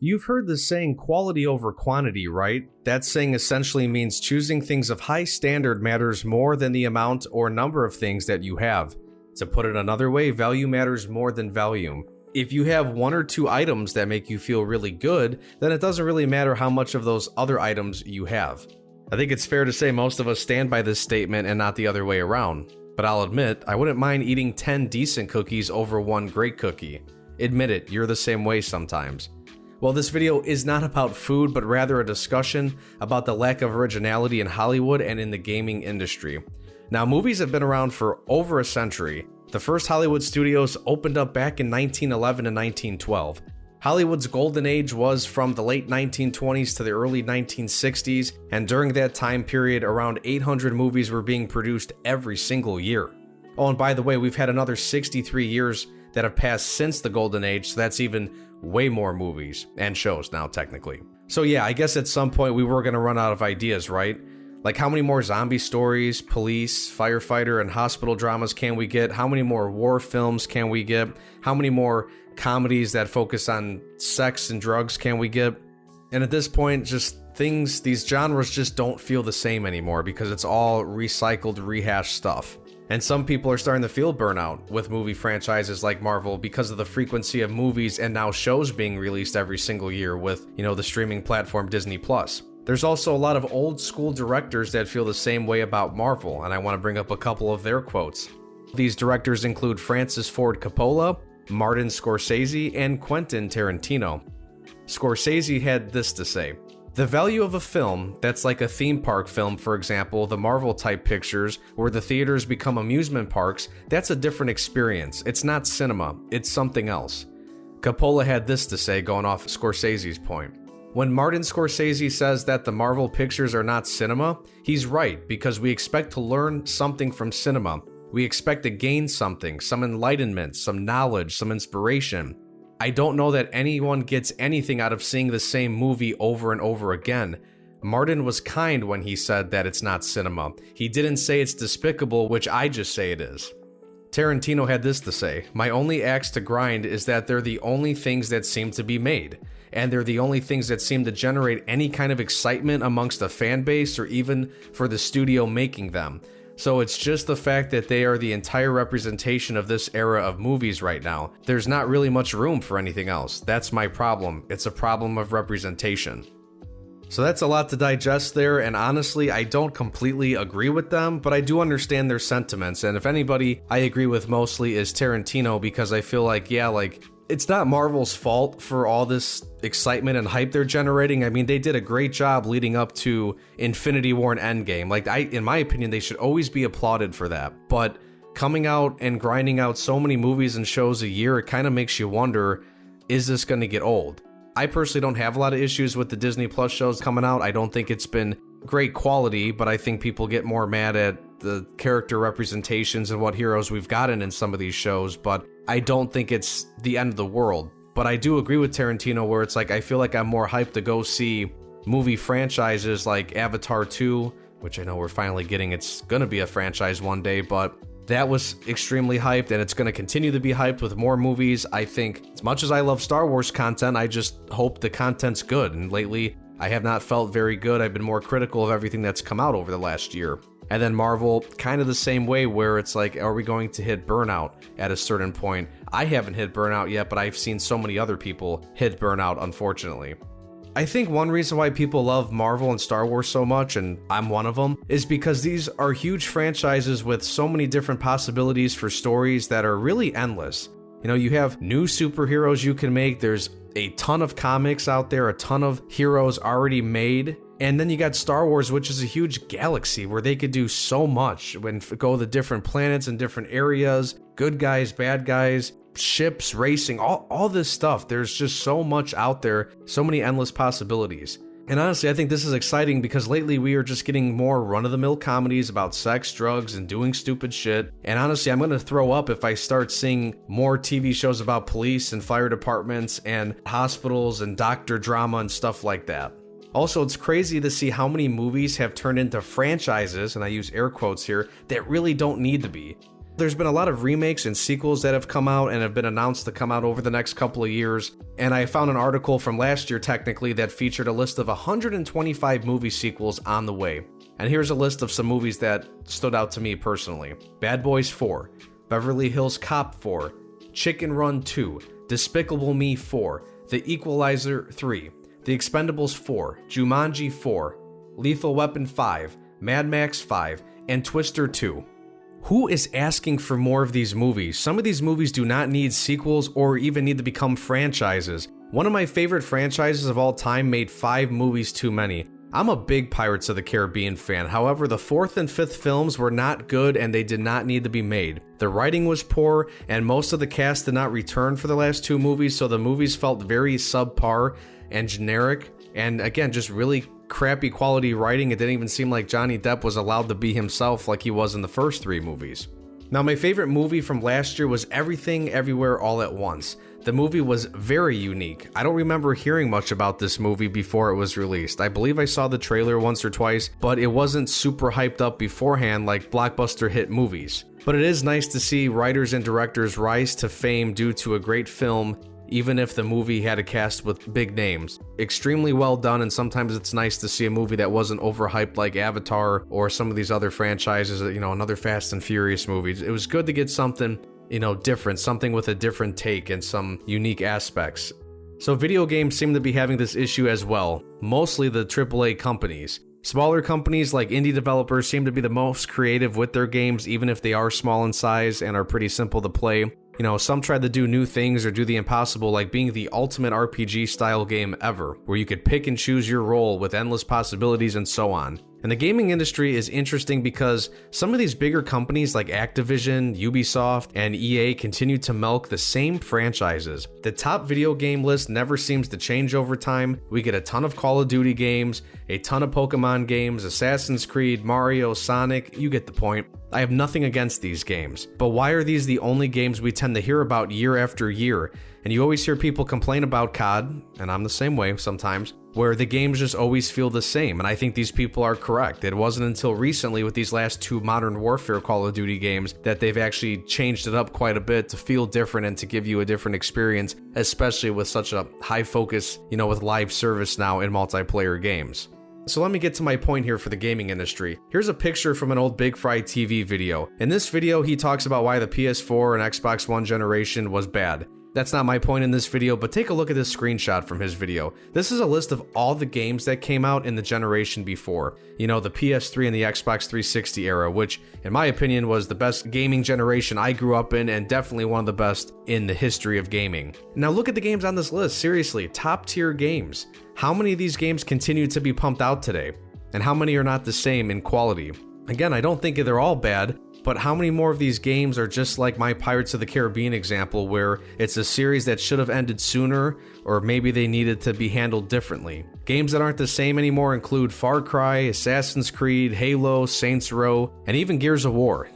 You've heard the saying quality over quantity, right? That saying essentially means choosing things of high standard matters more than the amount or number of things that you have. To put it another way, value matters more than volume. If you have one or two items that make you feel really good, then it doesn't really matter how much of those other items you have. I think it's fair to say most of us stand by this statement and not the other way around. But I'll admit, I wouldn't mind eating 10 decent cookies over one great cookie. Admit it, you're the same way sometimes. Well, this video is not about food, but rather a discussion about the lack of originality in Hollywood and in the gaming industry. Now, movies have been around for over a century. The first Hollywood studios opened up back in 1911 and 1912. Hollywood's golden age was from the late 1920s to the early 1960s, and during that time period, around 800 movies were being produced every single year. Oh, and by the way, we've had another 63 years that have passed since the golden age, so that's even way more movies and shows now, technically. So yeah, I guess at some point we were going to run out of ideas, right? Like, how many more zombie stories, police, firefighter, and hospital dramas can we get? How many more war films can we get? How many more comedies that focus on sex and drugs can we get? And at this point, these genres just don't feel the same anymore because it's all recycled, rehashed stuff. And some people are starting to feel burnout with movie franchises like Marvel because of the frequency of movies and now shows being released every single year with, the streaming platform Disney+. There's also a lot of old school directors that feel the same way about Marvel, and I want to bring up a couple of their quotes. These directors include Francis Ford Coppola, Martin Scorsese, and Quentin Tarantino. Scorsese had this to say: "The value of a film that's like a theme park film, for example, the Marvel type pictures, where the theaters become amusement parks, that's a different experience. It's not cinema, it's something else." Coppola had this to say, going off Scorsese's point: "When Martin Scorsese says that the Marvel pictures are not cinema, he's right, because we expect to learn something from cinema. We expect to gain something, some enlightenment, some knowledge, some inspiration. I don't know that anyone gets anything out of seeing the same movie over and over again. Martin was kind when he said that it's not cinema. He didn't say it's despicable, which I just say it is." Tarantino had this to say: "My only axe to grind is that they're the only things that seem to be made, and they're the only things that seem to generate any kind of excitement amongst a fan base or even for the studio making them. So it's just the fact that they are the entire representation of this era of movies right now. There's not really much room for anything else. That's my problem. It's a problem of representation." So that's a lot to digest there, and honestly, I don't completely agree with them, but I do understand their sentiments, and if anybody I agree with mostly is Tarantino, because I feel like, it's not Marvel's fault for all this excitement and hype they're generating. I mean, they did a great job leading up to Infinity War and Endgame. In my opinion, they should always be applauded for that. But coming out and grinding out so many movies and shows a year, it kind of makes you wonder, is this going to get old? I personally don't have a lot of issues with the Disney Plus shows coming out. I don't think it's been great quality, but I think people get more mad at the character representations and what heroes we've gotten in some of these shows, but I don't think it's the end of the world. But I do agree with Tarantino where it's like, I feel like I'm more hyped to go see movie franchises like Avatar 2, which I know we're finally getting. It's going to be a franchise one day, but that was extremely hyped, and it's going to continue to be hyped with more movies. I think as much as I love Star Wars content, I just hope the content's good, and lately I have not felt very good. I've been more critical of everything that's come out over the last year. And then Marvel, kind of the same way, where it's like, are we going to hit burnout at a certain point? I haven't hit burnout yet, but I've seen so many other people hit burnout, unfortunately. I think one reason why people love Marvel and Star Wars so much, and I'm one of them, is because these are huge franchises with so many different possibilities for stories that are really endless. You have new superheroes you can make, there's a ton of comics out there, a ton of heroes already made, and then you got Star Wars, which is a huge galaxy where they could do so much and go to different planets and different areas, good guys, bad guys, ships, racing, all this stuff. There's just so much out there, so many endless possibilities. And honestly, I think this is exciting because lately we are just getting more run-of-the-mill comedies about sex, drugs, and doing stupid shit. And honestly, I'm going to throw up if I start seeing more TV shows about police and fire departments and hospitals and doctor drama and stuff like that. Also, it's crazy to see how many movies have turned into franchises, and I use air quotes here, that really don't need to be. There's been a lot of remakes and sequels that have come out and have been announced to come out over the next couple of years, and I found an article from last year technically that featured a list of 125 movie sequels on the way. And here's a list of some movies that stood out to me personally. Bad Boys 4, Beverly Hills Cop 4, Chicken Run 2, Despicable Me 4, The Equalizer 3, The Expendables 4, Jumanji 4, Lethal Weapon 5, Mad Max 5, and Twister 2. Who is asking for more of these movies? Some of these movies do not need sequels or even need to become franchises. One of my favorite franchises of all time made 5 movies too many. I'm a big Pirates of the Caribbean fan, however the 4th and 5th films were not good and they did not need to be made. The writing was poor and most of the cast did not return for the last 2 movies, so the movies felt very subpar and generic, and again, just really crappy quality writing. It didn't even seem like Johnny Depp was allowed to be himself like he was in the first 3 movies. Now, my favorite movie from last year was Everything Everywhere All at Once. The movie was very unique. I don't remember hearing much about this movie before it was released. I believe I saw the trailer once or twice, but it wasn't super hyped up beforehand like blockbuster hit movies. But it is nice to see writers and directors rise to fame due to a great film, even if the movie had a cast with big names. Extremely well done, and sometimes it's nice to see a movie that wasn't overhyped like Avatar or some of these other franchises, another Fast and Furious movies. It was good to get something, different, something with a different take and some unique aspects. So video games seem to be having this issue as well, mostly the AAA companies. Smaller companies like indie developers seem to be the most creative with their games, even if they are small in size and are pretty simple to play. Some try to do new things or do the impossible, like being the ultimate RPG style game ever, where you could pick and choose your role with endless possibilities and so on. And the gaming industry is interesting because some of these bigger companies like Activision, Ubisoft, and EA continue to milk the same franchises. The top video game list never seems to change over time. We get a ton of Call of Duty games, a ton of Pokemon games, Assassin's Creed, Mario, Sonic, you get the point. I have nothing against these games, but why are these the only games we tend to hear about year after year? And you always hear people complain about COD, and I'm the same way sometimes, where the games just always feel the same, and I think these people are correct. It wasn't until recently with these last 2 Modern Warfare Call of Duty games that they've actually changed it up quite a bit to feel different and to give you a different experience, especially with such a high focus, with live service now in multiplayer games. So let me get to my point here for the gaming industry. Here's a picture from an old Big Fry TV video. In this video, he talks about why the PS4 and Xbox One generation was bad. That's not my point in this video, but take a look at this screenshot from his video. This is a list of all the games that came out in the generation before. The PS3 and the Xbox 360 era, which, in my opinion, was the best gaming generation I grew up in and definitely one of the best in the history of gaming. Now look at the games on this list, seriously, top tier games. How many of these games continue to be pumped out today? And how many are not the same in quality? Again, I don't think they're all bad, but how many more of these games are just like my Pirates of the Caribbean example, where it's a series that should have ended sooner, or maybe they needed to be handled differently? Games that aren't the same anymore include Far Cry, Assassin's Creed, Halo, Saints Row, and even Gears of War.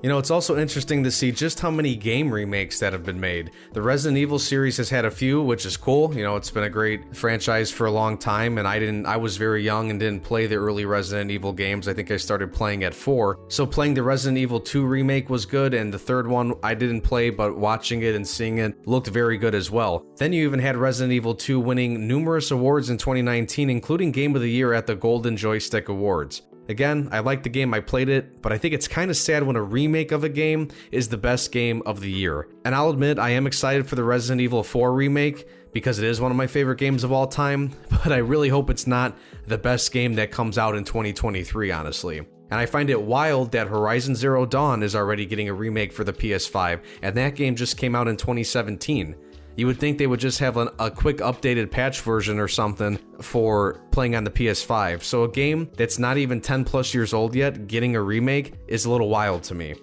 It's also interesting to see just how many game remakes that have been made. The Resident Evil series has had a few, which is cool. It's been a great franchise for a long time, and I was very young and didn't play the early Resident Evil games. I think I started playing at 4. So playing the Resident Evil 2 remake was good, and the third one I didn't play, but watching it and seeing it looked very good as well. Then you even had Resident Evil 2 winning numerous awards in 2019, including Game of the Year at the Golden Joystick Awards. Again, I liked the game, I played it, but I think it's kind of sad when a remake of a game is the best game of the year. And I'll admit, I am excited for the Resident Evil 4 remake because it is one of my favorite games of all time, but I really hope it's not the best game that comes out in 2023, honestly. And I find it wild that Horizon Zero Dawn is already getting a remake for the PS5, and that game just came out in 2017. You would think they would just have a quick updated patch version or something for playing on the PS5. So a game that's not even 10 plus years old yet getting a remake is a little wild to me.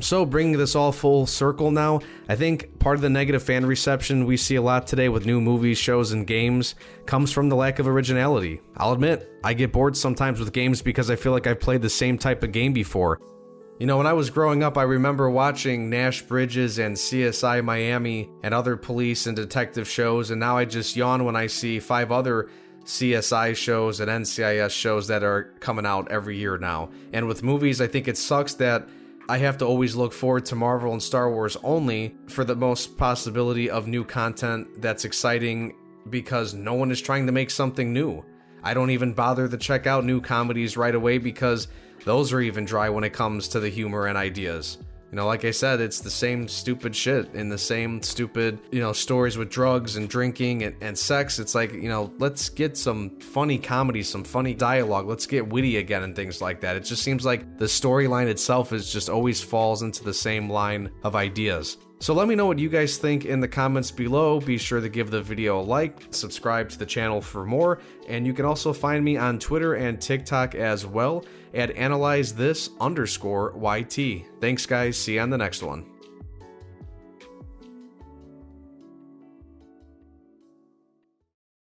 So bringing this all full circle now, I think part of the negative fan reception we see a lot today with new movies, shows, and games comes from the lack of originality. I'll admit, I get bored sometimes with games because I feel like I've played the same type of game before. When I was growing up, I remember watching Nash Bridges and CSI Miami and other police and detective shows, and now I just yawn when I see 5 other CSI shows and NCIS shows that are coming out every year now. And with movies, I think it sucks that I have to always look forward to Marvel and Star Wars only for the most possibility of new content that's exciting, because no one is trying to make something new. I don't even bother to check out new comedies right away because those are even dry when it comes to the humor and ideas. You know, like I said, it's the same stupid shit and the same stupid, stories with drugs and drinking and sex. It's like, let's get some funny comedy, some funny dialogue. Let's get witty again and things like that. It just seems like the storyline itself is just always falls into the same line of ideas. So let me know what you guys think in the comments below. Be sure to give the video a like, subscribe to the channel for more, and you can also find me on Twitter and TikTok as well at analyzethis_YT. Thanks guys, see you on the next one.